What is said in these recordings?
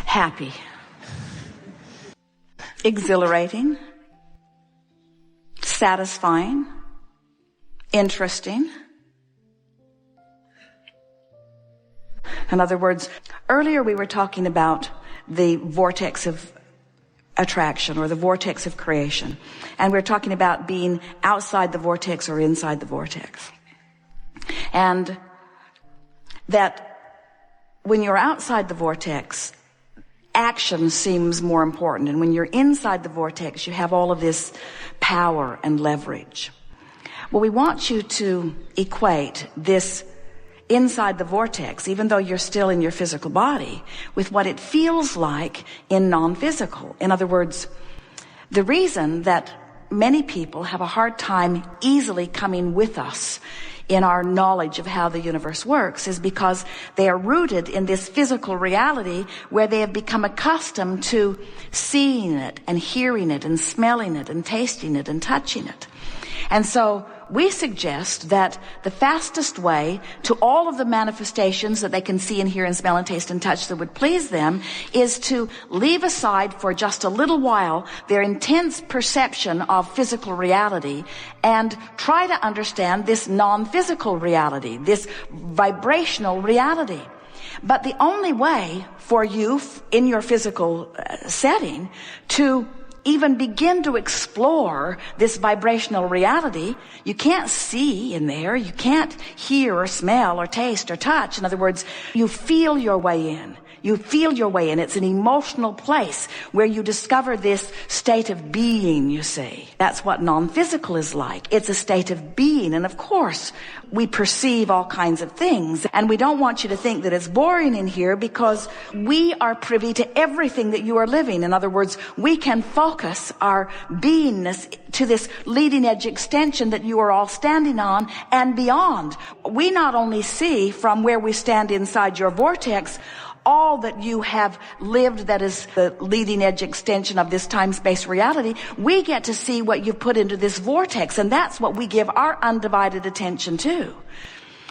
Happy. Exhilarating. Satisfying. Interesting. In other words, earlier we were talking about the vortex of attraction or the vortex of creation. And we're talking about being outside the vortex or inside the vortex. And that when you're outside the vortex, action seems more important. And when you're inside the vortex, you have all of this power and leverage. Well, we want you to equate this inside the vortex, even though you're still in your physical body, with what it feels like in non-physical. In other words, the reason that many people have a hard time easily coming with us in our knowledge of how the universe works is because they are rooted in this physical reality where they have become accustomed to seeing it and hearing it and smelling it and tasting it and touching it. And so we suggest that the fastest way to all of the manifestations that they can see and hear and smell and taste and touch that would please them is to leave aside for just a little while their intense perception of physical reality and try to understand this non-physical reality, this vibrational reality. But the only way for you in your physical setting to even begin to explore this vibrational reality, you can't see in there, you can't hear or smell or taste or touch. In other words, you feel your way in. You feel your way in. It's an emotional place where you discover this state of being, you see. That's what non-physical is like. It's a state of being. And of course, we perceive all kinds of things. And we don't want you to think that it's boring in here because we are privy to everything that you are living. In other words, we can focus our beingness to this leading edge extension that you are all standing on and beyond. We not only see from where we stand inside your vortex all that you have lived that is the leading edge extension of this time-space reality, we get to see what you've put into this vortex, and that's what we give our undivided attention to.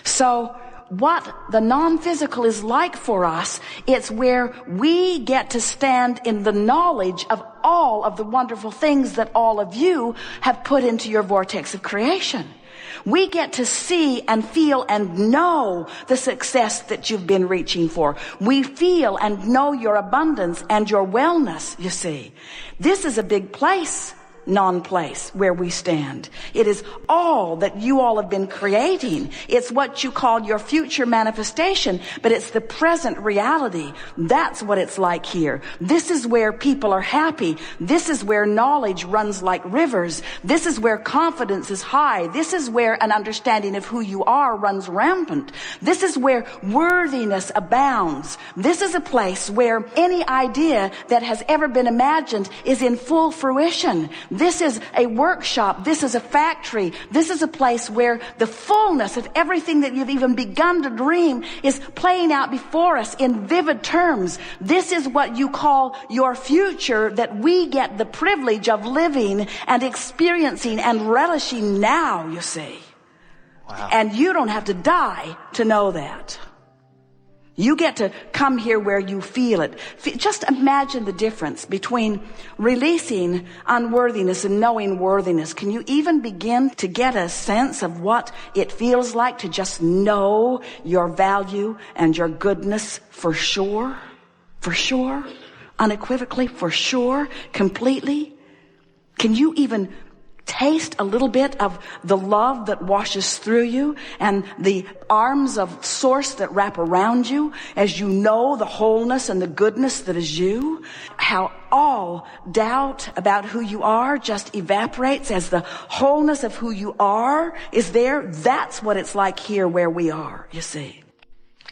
So what the non-physical is like for us, it's where we get to stand in the knowledge of all of the wonderful things that all of you have put into your vortex of creation. We get to see and feel and know the success that you've been reaching for. We feel and know your abundance and your wellness, you see. This is a big place, non-place, where we stand. It is all that you all have been creating. It's what you call your future manifestation, but it's the present reality. That's what it's like here. This is where people are happy. This is where knowledge runs like rivers. This is where confidence is high. This is where an understanding of who you are runs rampant. This is where worthiness abounds. This is a place where any idea that has ever been imagined is in full fruition. This is a workshop. This is a factory. This is a place where the fullness of everything that you've even begun to dream is playing out before us in vivid terms. This is what you call your future that we get the privilege of living and experiencing and relishing now, you see. Wow. And you don't have to die to know that. You get to come here where you feel it. Just imagine the difference between releasing unworthiness and knowing worthiness. Can you even begin to get a sense of what it feels like to just know your value and your goodness for sure? For sure? Unequivocally? For sure? Completely? Can you even taste a little bit of the love that washes through you and the arms of source that wrap around you as you know the wholeness and the goodness that is you? How all doubt about who you are just evaporates as the wholeness of who you are is there. That's what it's like here where we are, you see.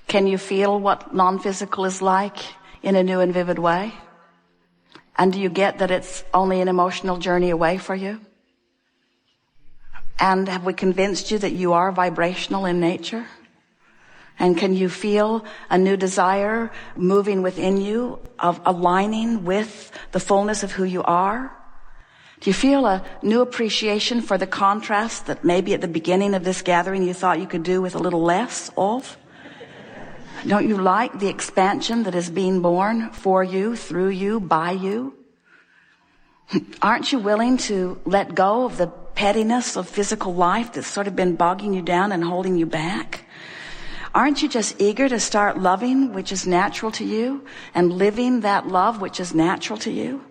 Can you feel what non-physical is like in a new and vivid way? And do you get that it's only an emotional journey away for you? And have we convinced you that you are vibrational in nature? And can you feel a new desire moving within you of aligning with the fullness of who you are? Do you feel a new appreciation for the contrast that maybe at the beginning of this gathering you thought you could do with a little less of? Don't you like the expansion that is being born for you, through you, by you? Aren't you willing to let go of the pettiness of physical life that's sort of been bogging you down and holding you back? Aren't you just eager to start loving, which is natural to you, and living that love, which is natural to you?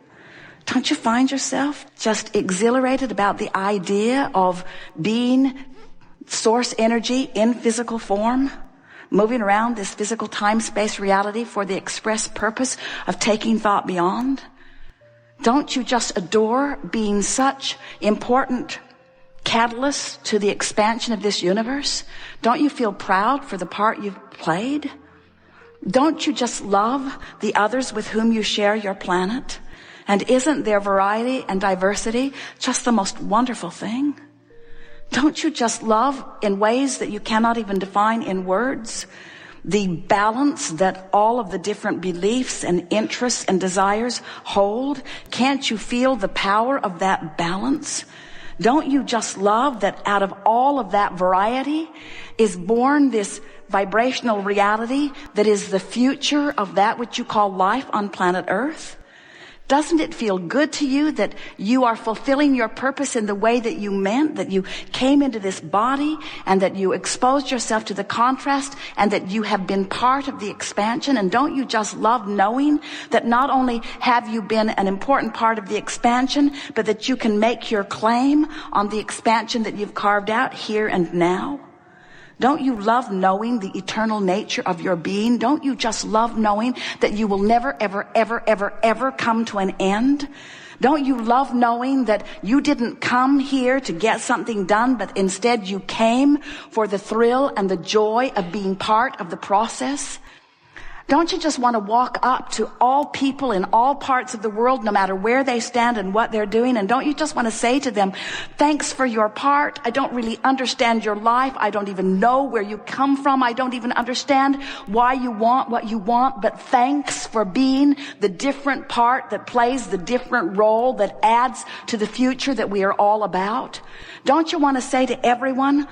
Don't you find yourself just exhilarated about the idea of being source energy in physical form, moving around this physical time-space reality for the express purpose of taking thought beyond? Don't you just adore being such important catalysts to the expansion of this universe? Don't you feel proud for the part you've played? Don't you just love the others with whom you share your planet? And isn't their variety and diversity just the most wonderful thing? Don't you just love in ways that you cannot even define in words the balance that all of the different beliefs and interests and desires hold? Can't you feel the power of that balance? Don't you just love that out of all of that variety is born this vibrational reality that is the future of that which you call life on planet Earth? Doesn't it feel good to you that you are fulfilling your purpose in the way that you meant, that you came into this body and that you exposed yourself to the contrast and that you have been part of the expansion? And don't you just love knowing that not only have you been an important part of the expansion, but that you can make your claim on the expansion that you've carved out here and now? Don't you love knowing the eternal nature of your being? Don't you just love knowing that you will never, ever, ever, ever, ever come to an end? Don't you love knowing that you didn't come here to get something done, but instead you came for the thrill and the joy of being part of the process? Don't you just want to walk up to all people in all parts of the world, no matter where they stand and what they're doing? And don't you just want to say to them, thanks for your part. I don't really understand your life. I don't even know where you come from. I don't even understand why you want what you want. But thanks for being the different part that plays the different role that adds to the future that we are all about. Don't you want to say to everyone,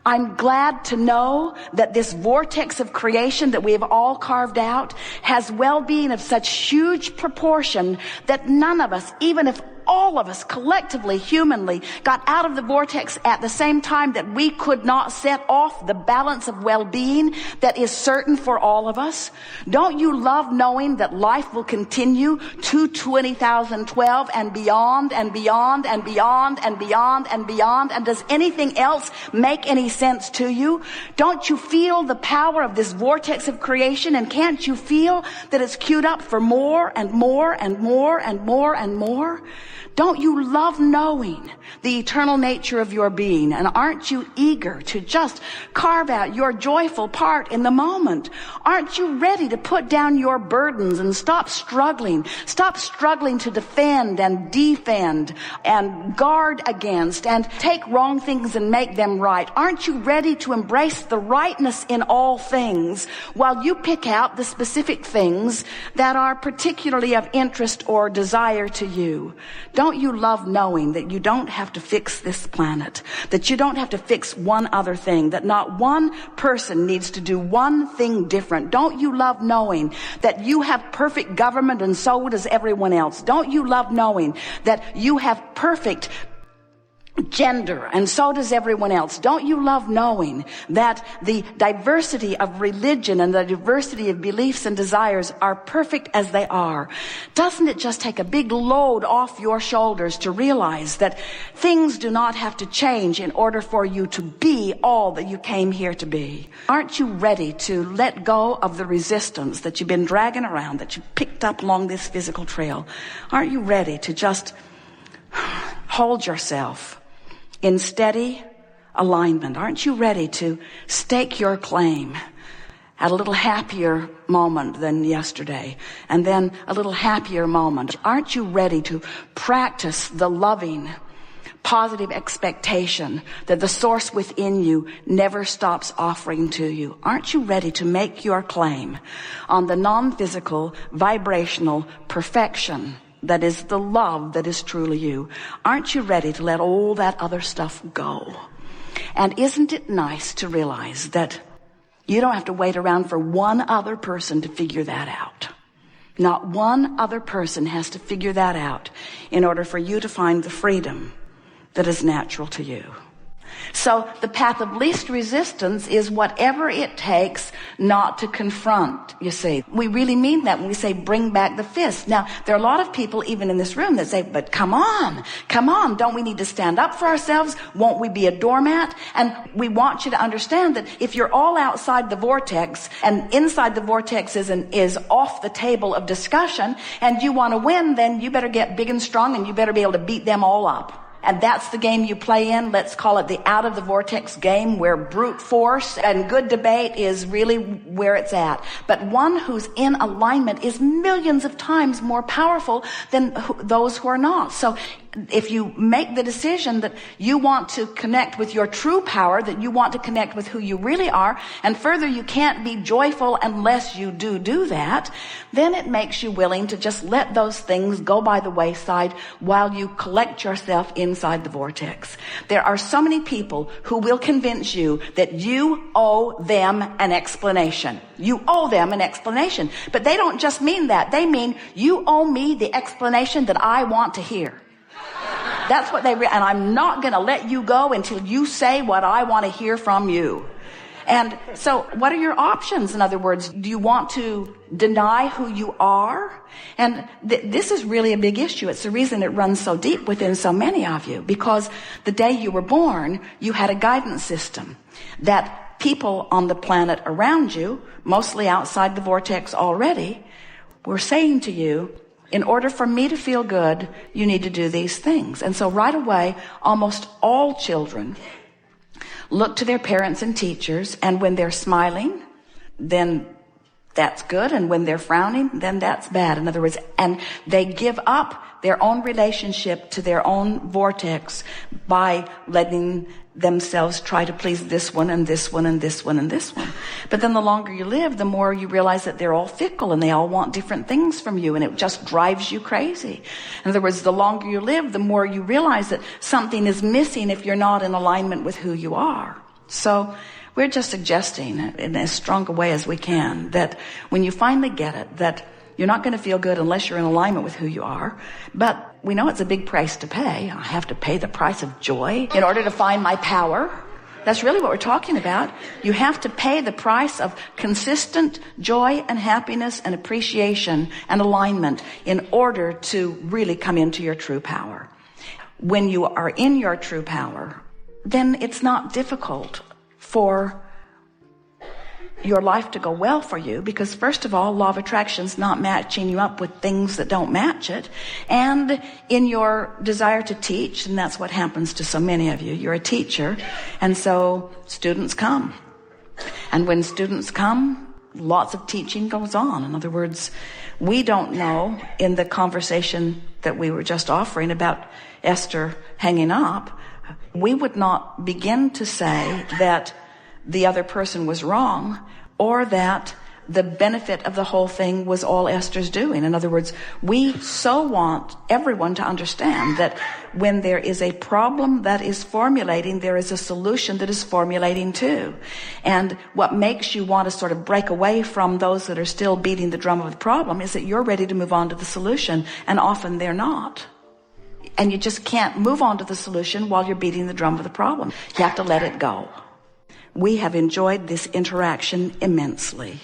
I'm glad to know that this vortex of creation that we have all carved out has well-being of such huge proportion that none of us, even if all of us collectively, humanly, got out of the vortex at the same time, that we could not set off the balance of well-being that is certain for all of us. Don't you love knowing that life will continue to 20,012 and beyond and beyond and beyond and beyond and beyond? And does anything else make any sense to you? Don't you feel the power of this vortex of creation? And can't you feel that it's queued up for more and more and more and more and more? Don't you love knowing the eternal nature of your being? And aren't you eager to just carve out your joyful part in the moment? Aren't you ready to put down your burdens and stop struggling to defend and defend and guard against and take wrong things and make them right? Aren't you ready to embrace the rightness in all things while you pick out the specific things that are particularly of interest or desire to you? Don't you love knowing that you don't have to fix this planet, that you don't have to fix one other thing, that not one person needs to do one thing different? Don't you love knowing that you have perfect government and so does everyone else? Don't you love knowing that you have perfect gender and so does everyone else? Don't you love knowing that the diversity of religion and the diversity of beliefs and desires are perfect as they are? Doesn't it just take a big load off your shoulders to realize that things do not have to change in order for you to be all that you came here to be? Aren't you ready to let go of the resistance that you've been dragging around, that you picked up along this physical trail? Aren't you ready to just hold yourself in steady alignment? Aren't you ready to stake your claim at a little happier moment than yesterday, and then a little happier moment? Aren't you ready to practice the loving, positive expectation that the source within you never stops offering to you? Aren't you ready to make your claim on the non-physical, vibrational perfection that is the love that is truly you? Aren't you ready to let all that other stuff go? And isn't it nice to realize that You don't have to wait around for one other person to figure that out. Not one other person has to figure that out in order for you to find the freedom that is natural to you. So the path of least resistance is whatever it takes not to confront, you see. We really mean that when we say bring back the fist. Now, there are a lot of people even in this room that say, but come on, don't we need to stand up for ourselves? Won't we be a doormat? And we want you to understand that if you're all outside the vortex and inside the vortex is off the table of discussion and you want to win, then you better get big and strong and you better be able to beat them all up. And that's the game you play in. Let's call it the out of the vortex game, where brute force and good debate is really where it's at. But one who's in alignment is millions of times more powerful than those who are not. So if you make the decision that you want to connect with your true power, that you want to connect with who you really are, and further, you can't be joyful unless you do that, then it makes you willing to just let those things go by the wayside while you collect yourself inside the vortex. There are so many people who will convince you that you owe them an explanation. You owe them an explanation. But they don't just mean that. They mean you owe me the explanation that I want to hear. That's what and I'm not going to let you go until you say what I want to hear from you. And so what are your options? In other words, do you want to deny who you are? And this is really a big issue. It's the reason it runs so deep within so many of you, because the day you were born, you had a guidance system that people on the planet around you, mostly outside the vortex already, were saying to you, in order for me to feel good, you need to do these things. And so right away, almost all children look to their parents and teachers, and when they're smiling, then that's good, and when they're frowning, then that's bad. In other words, and they give up their own relationship to their own vortex by letting themselves try to please this one and this one and this one and this one. But then the longer you live, the more you realize that they're all fickle and they all want different things from you, and it just drives you crazy. In other words, the longer you live, the more you realize that something is missing if you're not in alignment with who you are. So we're just suggesting in as strong a way as we can that when you finally get it, that you're not going to feel good unless you're in alignment with who you are. But we know it's a big price to pay. I have to pay the price of joy in order to find my power. That's really what we're talking about. You have to pay the price of consistent joy and happiness and appreciation and alignment in order to really come into your true power. When you are in your true power, then it's not difficult for your life to go well for you, because first of all, law of attraction's not matching you up with things that don't match it. And in your desire to teach, and that's what happens to so many of you, you're a teacher, and so students come. And when students come, lots of teaching goes on. In other words, we don't know, in the conversation that we were just offering about Esther hanging up, we would not begin to say that the other person was wrong, or that the benefit of the whole thing was all Esther's doing. In other words, we so want everyone to understand that when there is a problem that is formulating, there is a solution that is formulating too. And what makes you want to sort of break away from those that are still beating the drum of the problem is that you're ready to move on to the solution, and often they're not. And you just can't move on to the solution while you're beating the drum of the problem. You have to let it go. We have enjoyed this interaction immensely.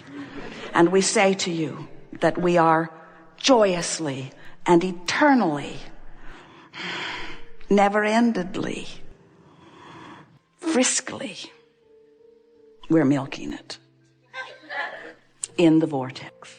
And we say to you that we are joyously and eternally, never-endedly, friskly, we're milking it in the vortex.